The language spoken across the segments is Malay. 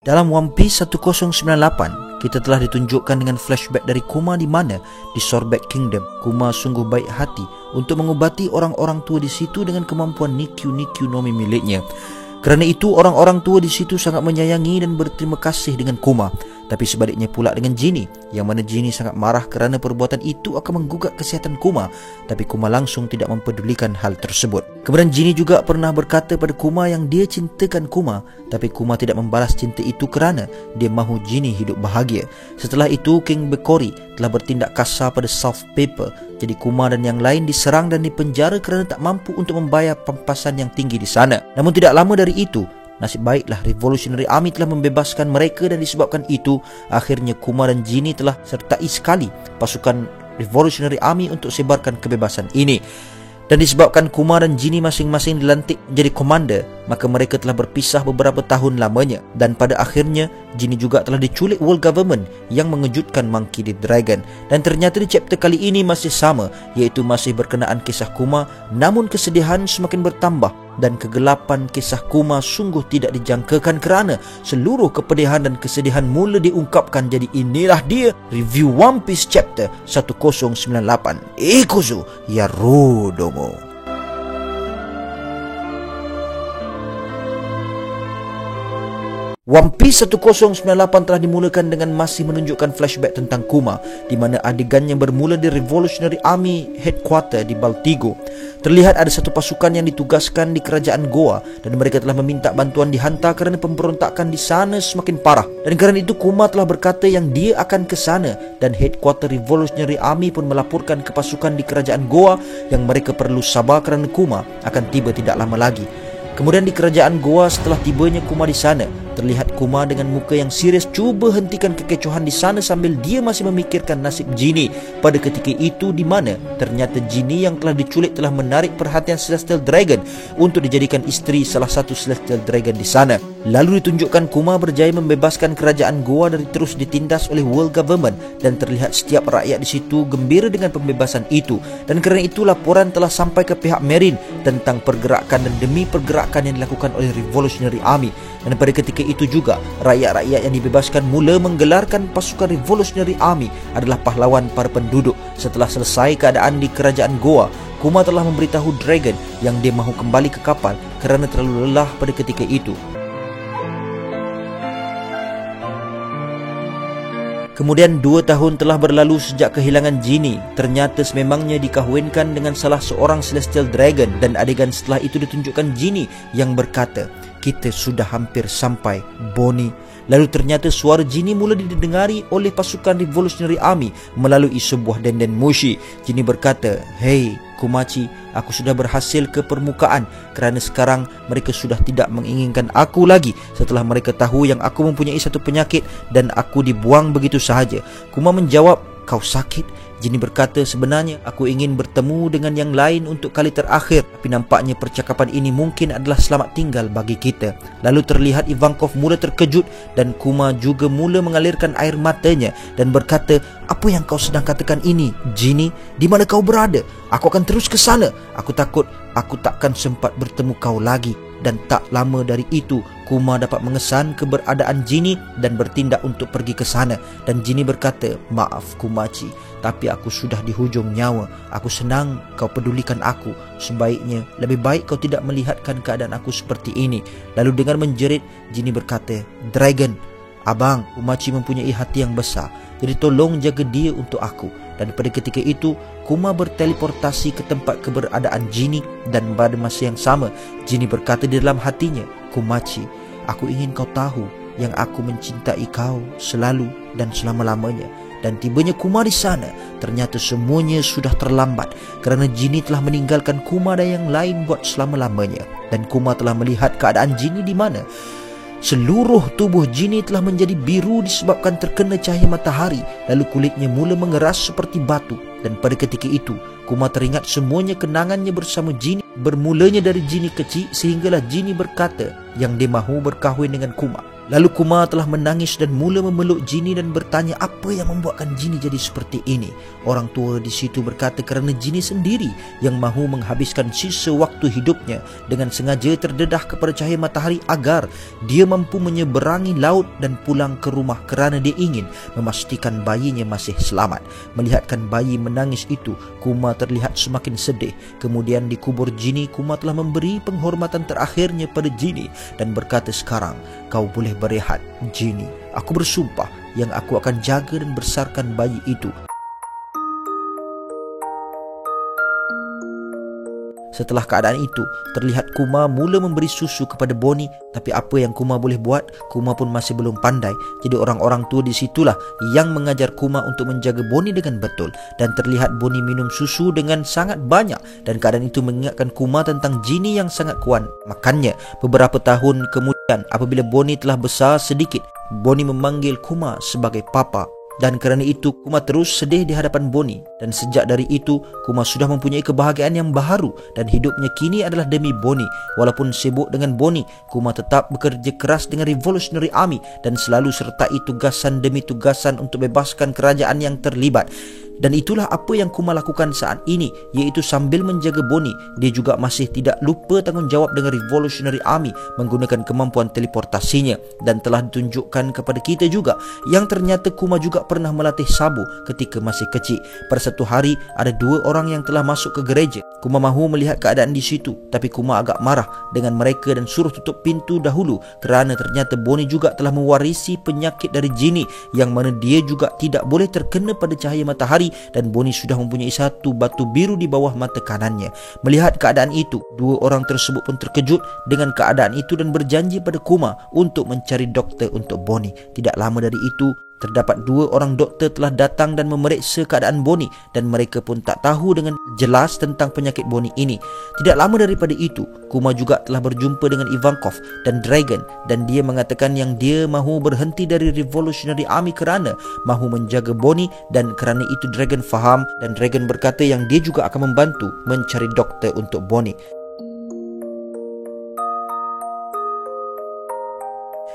Dalam One Piece 1098, kita telah ditunjukkan dengan flashback dari Kuma di mana di Sorbet Kingdom, Kuma sungguh baik hati untuk mengubati orang-orang tua di situ dengan kemampuan Nikyu no Mi miliknya. Kerana itu, orang-orang tua di situ sangat menyayangi dan berterima kasih dengan Kuma. Tapi sebaliknya pula dengan Jinny, yang mana Jinny sangat marah kerana perbuatan itu akan menggugat kesihatan Kuma. Tapi Kuma langsung tidak mempedulikan hal tersebut. Kemudian Jinny juga pernah berkata pada Kuma yang dia cintakan Kuma, tapi Kuma tidak membalas cinta itu kerana dia mahu Jinny hidup bahagia. Setelah itu, King Bekori telah bertindak kasar pada South Paper. Jadi Kuma dan yang lain diserang dan dipenjara kerana tak mampu untuk membayar pampasan yang tinggi di sana. Namun tidak lama dari itu, nasib baiklah Revolutionary Army telah membebaskan mereka dan disebabkan itu, akhirnya Kuma dan Jinny telah sertai sekali pasukan Revolutionary Army untuk sebarkan kebebasan ini. Dan disebabkan Kuma dan Jinny masing-masing dilantik menjadi komander, maka mereka telah berpisah beberapa tahun lamanya. Dan pada akhirnya, Jinny juga telah diculik World Government yang mengejutkan Monkey D. Dragon. Dan ternyata di chapter kali ini masih sama, iaitu masih berkenaan kisah Kuma, namun kesedihan semakin bertambah. Dan kegelapan kisah Kuma sungguh tidak dijangkakan kerana seluruh kepedihan dan kesedihan mula diungkapkan. Jadi inilah dia review One Piece chapter 1098 Ikuzu Yarudomo. One Piece 1098 telah dimulakan dengan masih menunjukkan flashback tentang Kuma, di mana adegannya bermula di Revolutionary Army Headquarter di Baltigo. Terlihat ada satu pasukan yang ditugaskan di kerajaan Goa dan mereka telah meminta bantuan dihantar kerana pemberontakan di sana semakin parah. Dan kerana itu Kuma telah berkata yang dia akan ke sana, dan Headquarter Revolutionary Army pun melaporkan ke pasukan di kerajaan Goa yang mereka perlu sabar kerana Kuma akan tiba tidak lama lagi. Kemudian di kerajaan Goa, setelah tibanya Kuma di sana, terlihat Kuma dengan muka yang serius cuba hentikan kekecohan di sana sambil dia masih memikirkan nasib Jinny pada ketika itu, di mana ternyata Jinny yang telah diculik telah menarik perhatian Celestial Dragon untuk dijadikan isteri salah satu Celestial Dragon di sana. Lalu ditunjukkan Kuma berjaya membebaskan kerajaan Goa dari terus ditindas oleh World Government, dan terlihat setiap rakyat di situ gembira dengan pembebasan itu. Dan kerana itu laporan telah sampai ke pihak Marine tentang pergerakan dan demi pergerakan yang dilakukan oleh Revolutionary Army. Dan pada ketika itu juga, rakyat-rakyat yang dibebaskan mula menggelarkan pasukan Revolutionary Army adalah pahlawan para penduduk. Setelah selesai keadaan di kerajaan Goa, Kuma telah memberitahu Dragon yang dia mahu kembali ke kapal kerana terlalu lelah pada ketika itu. Kemudian 2 tahun telah berlalu sejak kehilangan Jinny. Ternyata sememangnya dikahwinkan dengan salah seorang Celestial Dragon, dan adegan setelah itu ditunjukkan Jinny yang berkata, "Kita sudah hampir sampai, Bonnie." Lalu ternyata suara Jinny mula didengari oleh pasukan Revolutionary Army melalui sebuah denden mushi. Jinny berkata, "Hei Kumachi, aku sudah berhasil ke permukaan kerana sekarang mereka sudah tidak menginginkan aku lagi setelah mereka tahu yang aku mempunyai satu penyakit dan aku dibuang begitu sahaja." Kuma menjawab, "Kau sakit?" Jinny berkata, "Sebenarnya aku ingin bertemu dengan yang lain untuk kali terakhir, tapi nampaknya percakapan ini mungkin adalah selamat tinggal bagi kita." Lalu terlihat Ivankov mula terkejut dan Kuma juga mula mengalirkan air matanya dan berkata, "Apa yang kau sedang katakan ini, Jinny? Di mana kau berada? Aku akan terus ke sana. Aku takut aku takkan sempat bertemu kau lagi." Dan tak lama dari itu, Kuma dapat mengesan keberadaan Jinny dan bertindak untuk pergi ke sana. Dan Jinny berkata, "Maaf Kumachi, tapi aku sudah di hujung nyawa. Aku senang kau pedulikan aku. Sebaiknya lebih baik kau tidak melihatkan keadaan aku seperti ini." Lalu dengan menjerit, Jinny berkata, "Dragon, abang, Kumachi mempunyai hati yang besar. Jadi tolong jaga dia untuk aku." Dan pada ketika itu, Kuma berteleportasi ke tempat keberadaan Jinny, dan pada masa yang sama, Jinny berkata di dalam hatinya, "Kumachi, aku ingin kau tahu yang aku mencintai kau selalu dan selama-lamanya." Dan tibanya Kuma di sana, ternyata semuanya sudah terlambat kerana Jinny telah meninggalkan Kuma dan yang lain buat selama-lamanya. Dan Kuma telah melihat keadaan Jinny di mana seluruh tubuh Jinny telah menjadi biru disebabkan terkena cahaya matahari. Lalu kulitnya mula mengeras seperti batu. Dan pada ketika itu, Kuma teringat semuanya kenangannya bersama Jinny. Bermulanya dari Jinny kecil sehinggalah Jinny berkata yang dia mahu berkahwin dengan Kuma. Lalu Kumar telah menangis dan mula memeluk Jini dan bertanya apa yang membuatkan Jini jadi seperti ini. Orang tua di situ berkata kerana Jini sendiri yang mahu menghabiskan sisa waktu hidupnya dengan sengaja terdedah kepada cahaya matahari agar dia mampu menyeberangi laut dan pulang ke rumah kerana dia ingin memastikan bayinya masih selamat. Melihatkan bayi menangis itu, Kumar terlihat semakin sedih. Kemudian di kubur Jini, Kumar telah memberi penghormatan terakhirnya pada Jini dan berkata, sekarang kau boleh berehat, Jini. Aku bersumpah yang aku akan jaga dan besarkan bayi itu. Setelah keadaan itu, terlihat Kumar mula memberi susu kepada Bonnie. Tapi apa yang Kumar boleh buat, Kumar pun masih belum pandai. Jadi orang-orang tua di situlah yang mengajar Kumar untuk menjaga Bonnie dengan betul. Dan terlihat Bonnie minum susu dengan sangat banyak. Dan keadaan itu mengingatkan Kumar tentang Jini yang sangat kuat makannya. Beberapa tahun kemudian, apabila Bonnie telah besar sedikit, Bonnie memanggil Kumar sebagai Papa. Dan kerana itu Kumar terus sedih di hadapan Bonnie. Dan sejak dari itu Kumar sudah mempunyai kebahagiaan yang baharu. Dan hidupnya kini adalah demi Bonnie. Walaupun sibuk dengan Bonnie, Kumar tetap bekerja keras dengan Revolutionary Army dan selalu sertai tugasan demi tugasan untuk bebaskan kerajaan yang terlibat. Dan itulah apa yang Kumar lakukan saat ini, iaitu sambil menjaga Bonnie, dia juga masih tidak lupa tanggungjawab dengan Revolutionary Army menggunakan kemampuan teleportasinya. Dan telah ditunjukkan kepada kita juga yang ternyata Kumar juga pernah melatih sabu ketika masih kecil. Pada satu hari ada 2 orang yang telah masuk ke gereja. Kumar mahu melihat keadaan di situ, tapi Kumar agak marah dengan mereka dan suruh tutup pintu dahulu kerana ternyata Bonnie juga telah mewarisi penyakit dari Jini, yang mana dia juga tidak boleh terkena pada cahaya matahari. Dan Bonnie sudah mempunyai satu batu biru di bawah mata kanannya. Melihat keadaan itu, 2 orang tersebut pun terkejut dengan keadaan itu dan berjanji pada Kumar untuk mencari doktor untuk Bonnie. Tidak lama dari itu, terdapat 2 orang doktor telah datang dan memeriksa keadaan Bonnie, dan mereka pun tak tahu dengan jelas tentang penyakit Bonnie ini. Tidak lama daripada itu, Kumar juga telah berjumpa dengan Ivankov dan Dragon, dan dia mengatakan yang dia mahu berhenti dari Revolutionary Army kerana mahu menjaga Bonnie. Dan kerana itu Dragon faham, dan Dragon berkata yang dia juga akan membantu mencari doktor untuk Bonnie.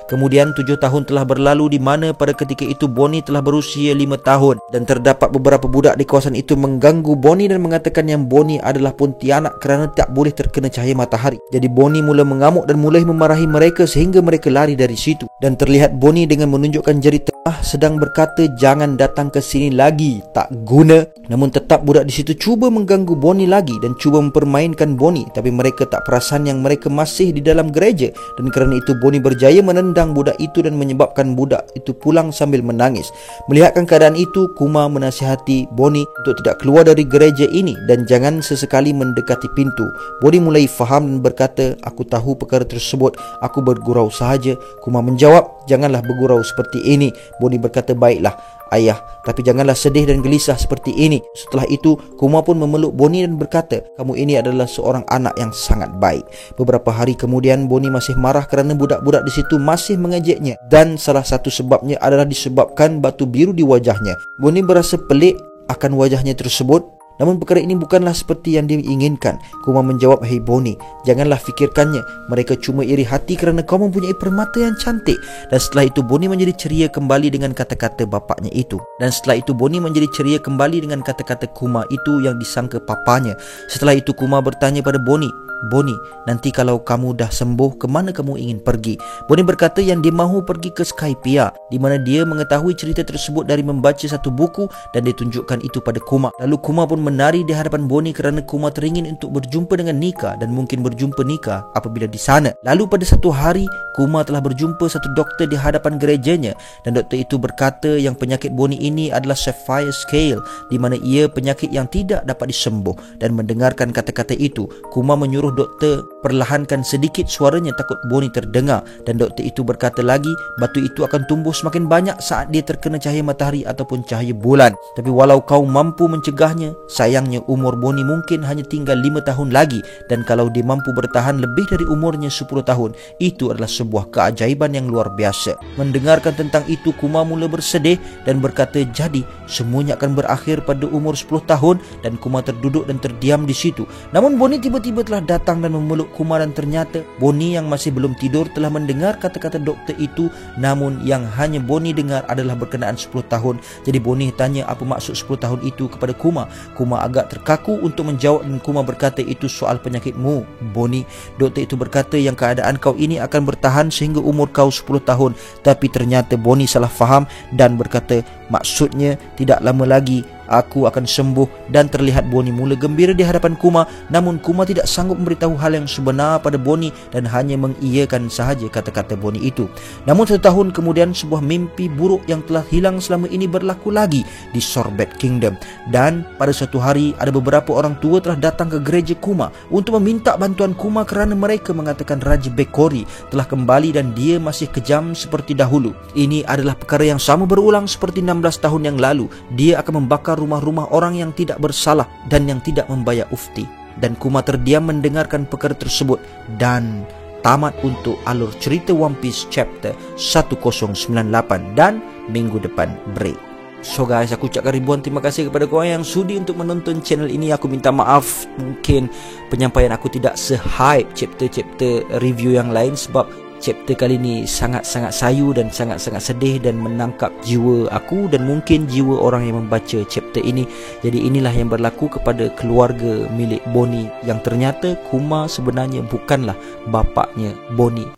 Kemudian 7 tahun telah berlalu di mana pada ketika itu Bonnie telah berusia 5 tahun. Dan terdapat beberapa budak di kawasan itu mengganggu Bonnie dan mengatakan yang Bonnie adalah pontianak kerana tak boleh terkena cahaya matahari. Jadi Bonnie mula mengamuk dan mulai memarahi mereka sehingga mereka lari dari situ. Dan terlihat Bonnie dengan menunjukkan jari tengah sedang berkata, jangan datang ke sini lagi, tak guna. Namun tetap budak di situ cuba mengganggu Bonnie lagi dan cuba mempermainkan Bonnie. Tapi mereka tak perasan yang mereka masih di dalam gereja. Dan kerana itu Bonnie berjaya menendang budak itu dan menyebabkan budak itu pulang sambil menangis. Melihatkan keadaan itu, Kumar menasihati Bonnie untuk tidak keluar dari gereja ini dan jangan sesekali mendekati pintu. Bonnie mulai faham dan berkata, aku tahu perkara tersebut, aku bergurau sahaja. Kumar menjawab, janganlah bergurau seperti ini. Bonnie berkata, baiklah ayah, tapi janganlah sedih dan gelisah seperti ini. Setelah itu Kumar pun memeluk Bonnie dan berkata, kamu ini adalah seorang anak yang sangat baik. Beberapa hari kemudian Bonnie masih marah kerana budak-budak di situ masih mengejeknya, dan salah satu sebabnya adalah disebabkan batu biru di wajahnya. Bonnie berasa pelik akan wajahnya tersebut. Namun perkara ini bukanlah seperti yang dia inginkan. Kumar menjawab, hei Bonnie, janganlah fikirkannya. Mereka cuma iri hati kerana kau mempunyai permata yang cantik. Dan setelah itu Bonnie menjadi ceria kembali dengan kata-kata bapaknya itu. Dan setelah itu Bonnie menjadi ceria kembali dengan kata-kata Kumar itu yang disangka papanya. Setelah itu Kumar bertanya pada Bonnie, Bonnie, nanti kalau kamu dah sembuh, ke mana kamu ingin pergi? Bonnie berkata yang dia mahu pergi ke Skypiea, di mana dia mengetahui cerita tersebut dari membaca satu buku dan dia tunjukkan itu pada Kumar. Lalu Kumar pun menari di hadapan Bonnie kerana Kumar teringin untuk berjumpa dengan Nika dan mungkin berjumpa Nika apabila di sana. Lalu pada satu hari, Kumar telah berjumpa satu doktor di hadapan gerejanya, dan doktor itu berkata yang penyakit Bonnie ini adalah Sapphire Scale, di mana ia penyakit yang tidak dapat disembuh. Dan mendengarkan kata-kata itu, Kumar menyuruh doktor perlahankan sedikit suaranya takut Bonnie terdengar. Dan doktor itu berkata lagi, batu itu akan tumbuh semakin banyak saat dia terkena cahaya matahari ataupun cahaya bulan. Tapi walau kau mampu mencegahnya, sayangnya umur Bonnie mungkin hanya tinggal 5 tahun lagi. Dan kalau dia mampu bertahan lebih dari umurnya 10 tahun, itu adalah sebuah keajaiban yang luar biasa. Mendengarkan tentang itu, Kumar mula bersedih dan berkata, jadi semuanya akan berakhir pada umur 10 tahun. Dan Kumar terduduk dan terdiam di situ. Namun Bonnie tiba-tiba telah datang dan memeluk Kuma dan ternyata Bonnie yang masih belum tidur telah mendengar kata-kata doktor itu, namun yang hanya Bonnie dengar adalah berkenaan 10 tahun. Jadi Bonnie tanya apa maksud 10 tahun itu kepada Kuma. Kuma agak terkaku untuk menjawab dan Kuma berkata itu soal penyakitmu, Bonnie. Doktor itu berkata yang keadaan kau ini akan bertahan sehingga umur kau 10 tahun. Tapi ternyata Bonnie salah faham dan berkata maksudnya tidak lama lagi aku akan sembuh. Dan terlihat Bonnie mula gembira di hadapan Kuma, namun Kuma tidak sanggup memberitahu hal yang sebenar pada Bonnie dan hanya mengiyakan sahaja kata-kata Bonnie itu. Namun 1 tahun kemudian sebuah mimpi buruk yang telah hilang selama ini berlaku lagi di Sorbet Kingdom. Dan pada suatu hari ada beberapa orang tua telah datang ke gereja Kuma untuk meminta bantuan Kuma kerana mereka mengatakan Raja Bekori telah kembali dan dia masih kejam seperti dahulu. Ini adalah perkara yang sama berulang seperti 16 tahun yang lalu. Dia akan membakar rumah-rumah orang yang tidak bersalah dan yang tidak membayar ufti. Dan Kuma terdiam mendengarkan perkara tersebut dan tamat untuk alur cerita One Piece chapter 1098 dan minggu depan break. So guys, aku ucapkan ribuan terima kasih kepada korang yang sudi untuk menonton channel ini. Aku minta maaf mungkin penyampaian aku tidak se-hype chapter-chapter review yang lain sebab chapter kali ni sangat-sangat sayu dan sangat-sangat sedih dan menangkap jiwa aku dan mungkin jiwa orang yang membaca chapter ini. Jadi inilah yang berlaku kepada keluarga milik Bonnie yang ternyata Kuma sebenarnya bukanlah bapaknya Bonnie.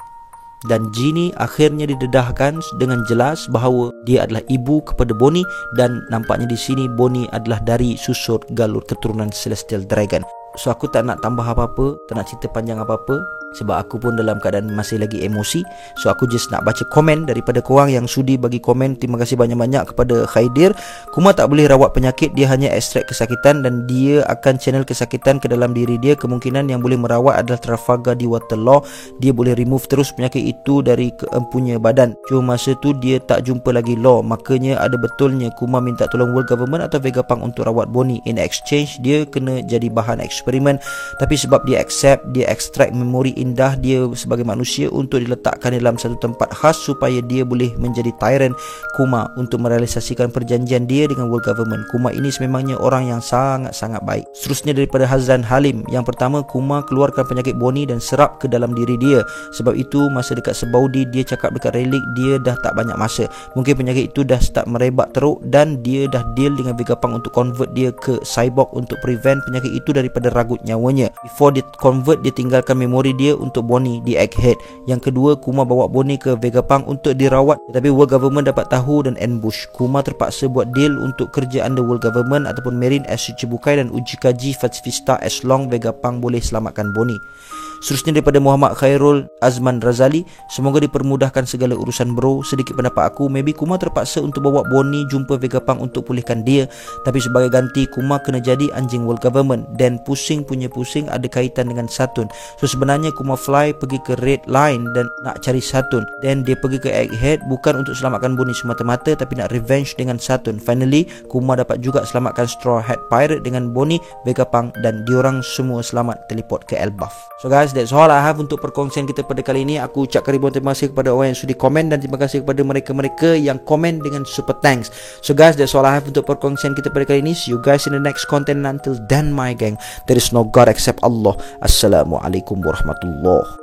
Dan Ginny akhirnya didedahkan dengan jelas bahawa dia adalah ibu kepada Bonnie dan nampaknya di sini Bonnie adalah dari susur galur keturunan Celestial Dragon. So aku tak nak tambah apa-apa, tak nak cerita panjang apa-apa sebab aku pun dalam keadaan masih lagi emosi. So aku just nak baca komen daripada korang yang sudi bagi komen. Terima kasih banyak-banyak kepada Khaidir. Kuma tak boleh rawat penyakit, dia hanya ekstrak kesakitan dan dia akan channel kesakitan ke dalam diri dia. Kemungkinan yang boleh merawat adalah Trafalgar di Waterloo. Dia boleh remove terus penyakit itu dari keempunya badan. Cuma masa tu dia tak jumpa lagi Law. Makanya ada betulnya Kuma minta tolong World Government atau Vegapunk untuk rawat Bonnie. In exchange dia kena jadi bahan eksperimen. Tapi sebab dia accept, dia ekstrak memori indah dia sebagai manusia untuk diletakkan dalam satu tempat khas supaya dia boleh menjadi tyrant Kuma untuk merealisasikan perjanjian dia dengan World Government. Kuma ini sememangnya orang yang sangat-sangat baik. Seterusnya daripada Hazran Halim. Yang pertama, Kuma keluarkan penyakit Bonnie dan serap ke dalam diri dia. Sebab itu masa dekat Sebaudi dia cakap dekat relik dia dah tak banyak masa. Mungkin penyakit itu dah start merebak teruk dan dia dah deal dengan Vegapunk untuk convert dia ke cyborg untuk prevent penyakit itu daripada ragut nyawanya. Before dia convert, dia tinggalkan memori dia untuk Bonnie di Egghead. Yang kedua, Kuma bawa Bonnie ke Vegapunk untuk dirawat, tetapi World Government dapat tahu dan ambush. Kuma terpaksa buat deal untuk kerja under World Government ataupun Marine as Shichibukai dan uji kaji Pacifista as long Vegapunk boleh selamatkan Bonnie. Seterusnya daripada Muhammad Khairul Azman Razali. Semoga dipermudahkan segala urusan bro. Sedikit pendapat aku, maybe Kuma terpaksa untuk bawa Bonnie jumpa Vegapunk untuk pulihkan dia. Tapi sebagai ganti, Kuma kena jadi anjing World Government. Dan pusing punya pusing ada kaitan dengan Saturn. So sebenarnya Kuma fly pergi ke Red Line dan nak cari Saturn. Dan dia pergi ke Egghead bukan untuk selamatkan Bonnie semata-mata, tapi nak revenge dengan Saturn. Finally, Kuma dapat juga selamatkan Straw Hat Pirate dengan Bonnie, Vegapunk dan diorang semua selamat teleport ke Elbaf. So guys, that's all I have untuk perkongsian kita pada kali ini. Aku ucapkan ribuan terima kasih kepada orang yang sudi komen dan terima kasih kepada mereka-mereka yang komen dengan super thanks. So guys, that's all I have untuk perkongsian kita pada kali ini. See you guys in the next content. Until then my gang, there is no God except Allah. Assalamualaikum warahmatullahi